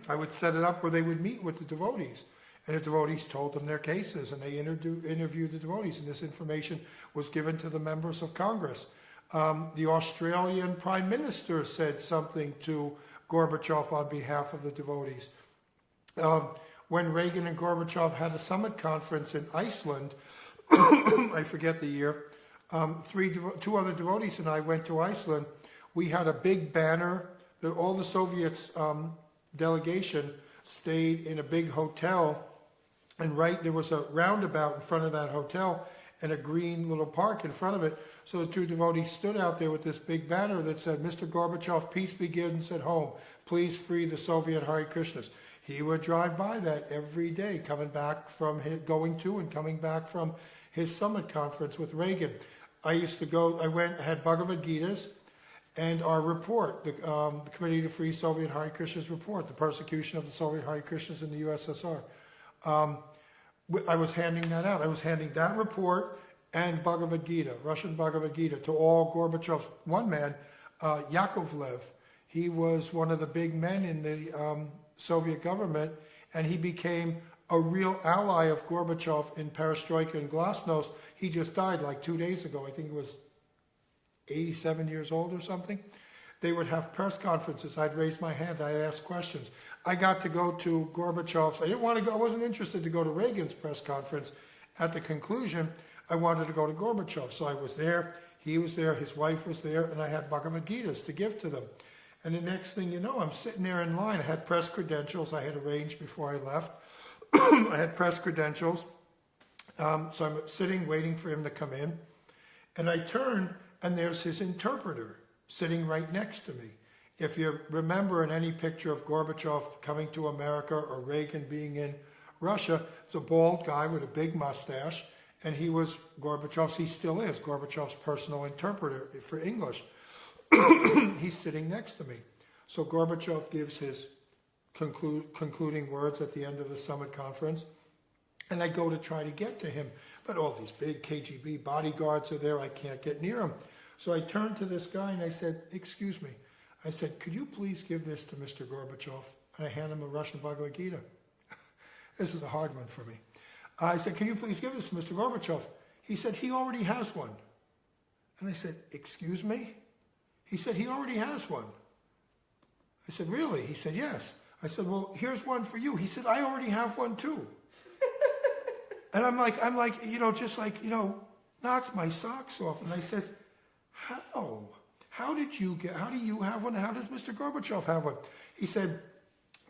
I would set it up where they would meet with the devotees. And the devotees told them their cases and they interviewed the devotees. And this information was given to the members of Congress. The Australian Prime Minister said something to Gorbachev on behalf of the devotees. When Reagan and Gorbachev had a summit conference in Iceland, I forget the year, two other devotees and I went to Iceland. We had a big banner. All the Soviets delegation stayed in a big hotel, and there was a roundabout in front of that hotel and a green little park in front of it. So the two devotees stood out there with this big banner that said, "Mr. Gorbachev, peace begins at home. Please free the Soviet Hare Krishnas." He would drive by that every day, coming back from going to and coming back from his summit conference with Reagan. I had Bhagavad Gitas and our report, the Committee to Free Soviet Hare Krishnas report, the persecution of the Soviet Hare Krishnas in the USSR. I was handing that out. I was handing that report and Bhagavad Gita, Russian Bhagavad Gita, to all Gorbachev's. One man, Yakovlev, he was one of the big men in the Soviet government, and he became a real ally of Gorbachev in perestroika and glasnost. He just died like 2 days ago. I think he was 87 years old or something. They would have press conferences. I'd raise my hand. I'd ask questions. I got to go to Gorbachev's. I didn't want to go. I wasn't interested to go to Reagan's press conference. At the conclusion, I wanted to go to Gorbachev. So I was there. He was there. His wife was there. And I had Bhagavad Gitas to give to them. And the next thing you know, I'm sitting there in line. I had press credentials I had arranged before I left. I had press credentials. So I'm sitting waiting for him to come in. And I turn, and there's his interpreter sitting right next to me. If you remember in any picture of Gorbachev coming to America or Reagan being in Russia, it's a bald guy with a big mustache. And he was Gorbachev's, he still is, Gorbachev's personal interpreter for English. He's sitting next to me. So Gorbachev gives his concluding words at the end of the summit conference. And I go to try to get to him. But all these big KGB bodyguards are there. I can't get near him. So I turned to this guy and I said, "Excuse me." I said, "Could you please give this to Mr. Gorbachev?" And I hand him a Russian Bhagavad Gita. This is a hard one for me. I said, "Can you please give this to Mr. Gorbachev?" He said, "He already has one." And I said, "Excuse me?" He said, "He already has one." I said, "Really?" He said, "Yes." I said, "Well, here's one for you." He said, "I already have one too." And I'm like, knocked my socks off. And I said, "How?" how do you have one? How does Mr. Gorbachev have one? He said,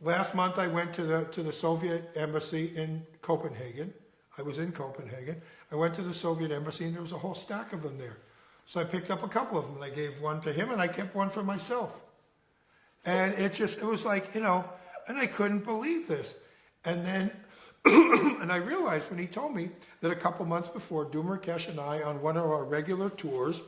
last month I went to the Soviet embassy in Copenhagen. I was in Copenhagen. I went to the Soviet embassy and there was a whole stack of them there. So I picked up a couple of them and I gave one to him and I kept one for myself. And it was like, and I couldn't believe this. And then, and I realized when he told me that a couple months before, Dumarkesh and I, on one of our regular tours,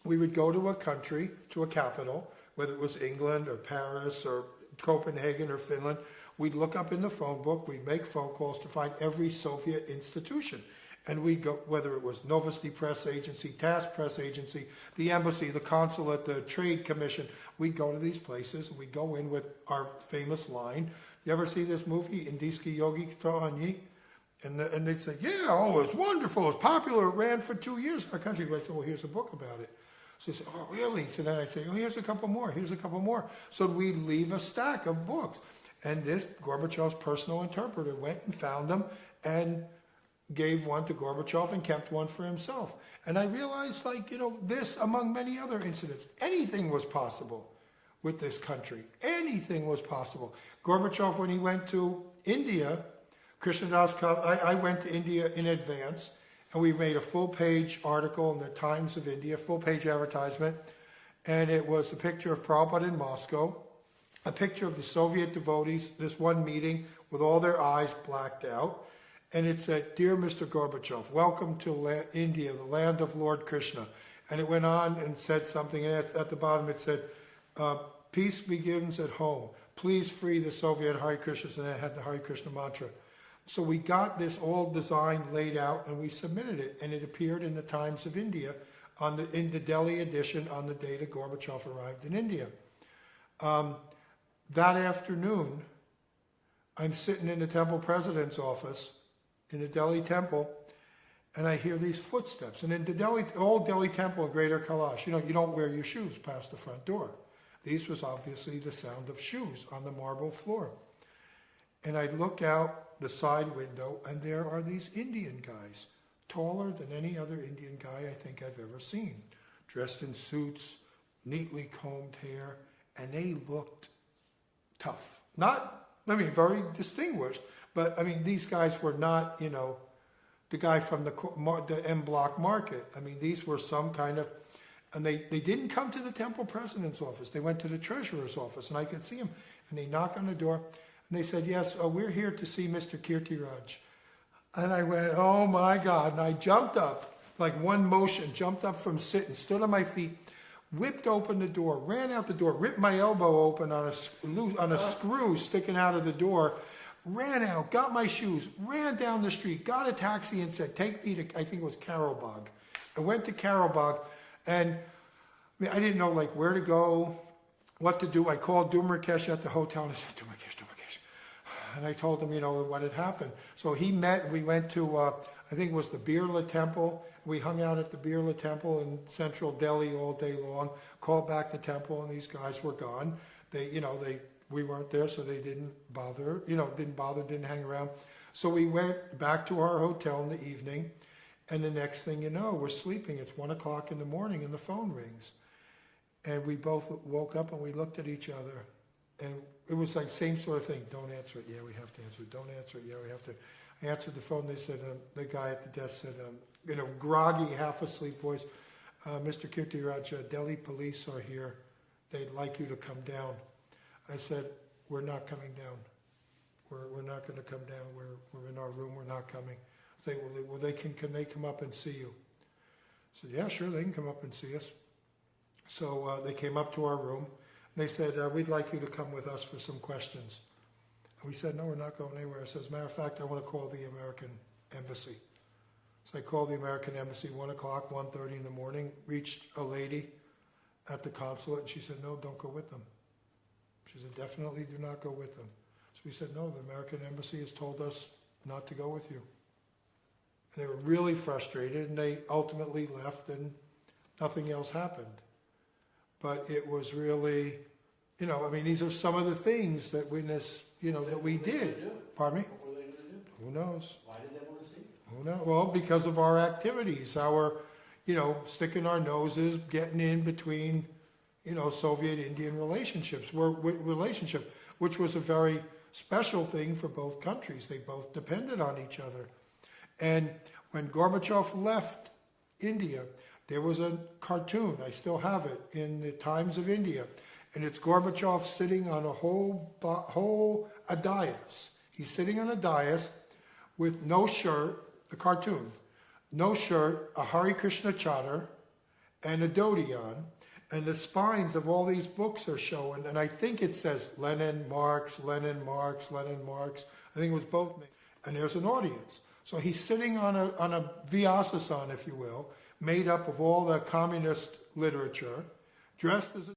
we would go to a country, to a capital, whether it was England or Paris or Copenhagen or Finland. We'd look up in the phone book, we'd make phone calls to find every Soviet institution. And we'd go, whether it was Novosti Press Agency, TASS Press Agency, the embassy, the consulate, the trade commission, we'd go to these places and we'd go in with our famous line. You ever see this movie, Indiski Yogi Tohanyi? And they'd say, yeah, oh, it's wonderful, it's popular, it ran for 2 years in our country. I said, well, here's a book about it. So he said, oh, really? So then I'd say, oh, here's a couple more, here's a couple more. So we'd leave a stack of books. And this Gorbachev's personal interpreter went and found them and gave one to Gorbachev and kept one for himself. And I realized, this, among many other incidents, anything was possible with this country. Anything was possible. Gorbachev, when he went to India, Krishnadas, I went to India in advance, and we made a full-page article in the Times of India, full-page advertisement, and it was a picture of Prabhupada in Moscow, a picture of the Soviet devotees, this one meeting with all their eyes blacked out, and it said, Dear Mr. Gorbachev, welcome to India, the land of Lord Krishna. And it went on and said something, and at the bottom it said, peace begins at home. Please free the Soviet Hare Krishnas, and it had the Hare Krishna mantra. So we got this all designed, laid out, and we submitted it, and it appeared in the Times of India in the Delhi edition on the day that Gorbachev arrived in India. That afternoon, I'm sitting in the temple president's office in the Delhi temple, and I hear these footsteps. And in the old Delhi temple in Greater Kailash, you don't wear your shoes past the front door. These was obviously the sound of shoes on the marble floor. And I look out the side window, and there are these Indian guys, taller than any other Indian guy I think I've ever seen, dressed in suits, neatly combed hair, and they looked tough. Very distinguished, but these guys were not, the guy from the M Block market. These were some kind of, and they didn't come to the temple president's office. They went to the treasurer's office, and I could see them. And they knock on the door, and they said, yes, we're here to see Mr. Kirtiraj. And I went, oh my God. And I jumped up, like one motion, jumped up from sitting, stood on my feet, whipped open the door, ran out the door, ripped my elbow open on a screw sticking out of the door, ran out, got my shoes, ran down the street, got a taxi and said, take me to, I think it was Karobagh. I went to Karobagh, and I didn't know where to go, what to do. I called Dumarkesh at the hotel and I said, Dumarkesh. And I told him, what had happened. So he met, we went to, I think it was the Birla Temple. We hung out at the Birla Temple in central Delhi all day long, called back the temple, and these guys were gone. We weren't there, so they didn't bother, didn't hang around. So we went back to our hotel in the evening, and the next thing you know, we're sleeping. It's 1 o'clock in the morning, and the phone rings. And we both woke up, and we looked at each other, and it was like same sort of thing. Don't answer it. Yeah, we have to answer it. Don't answer it. Yeah, we have to. I answered the phone. They said, the guy at the desk said, groggy, half asleep voice, Mr. Kirtiraj, Delhi police are here. They'd like you to come down. I said, we're not coming down. We're not going to come down. We're in our room. We're not coming. I say, can they come up and see you? I said, yeah, sure, they can come up and see us. So they came up to our room. They said, we'd like you to come with us for some questions. And we said, no, we're not going anywhere. I said, as a matter of fact, I want to call the American embassy. So I called the American embassy, 1 o'clock, 1:30 in the morning, reached a lady at the consulate, and she said, no, don't go with them. She said, definitely do not go with them. So we said, no, the American embassy has told us not to go with you. And they were really frustrated, and they ultimately left, and nothing else happened. But it was really, these are some of the things that that we did. Pardon me? What were they going to do? Who knows? Why did they want to see? Who knows? Well, because of our activities, our, sticking our noses, getting in between Soviet-Indian relationship, which was a very special thing for both countries. They both depended on each other. And when Gorbachev left India, there was a cartoon, I still have it, in the Times of India, and it's Gorbachev sitting on a dais. He's sitting on a dais with no shirt, the cartoon, no shirt, a Hare Krishna chadar, and a dhoti on, and the spines of all these books are showing, and I think it says Lenin, Marx, Lenin, Marx, Lenin, Marx. I think it was both, and there's an audience. So he's sitting on a Vyasasana, if you will, made up of all the communist literature, dressed as a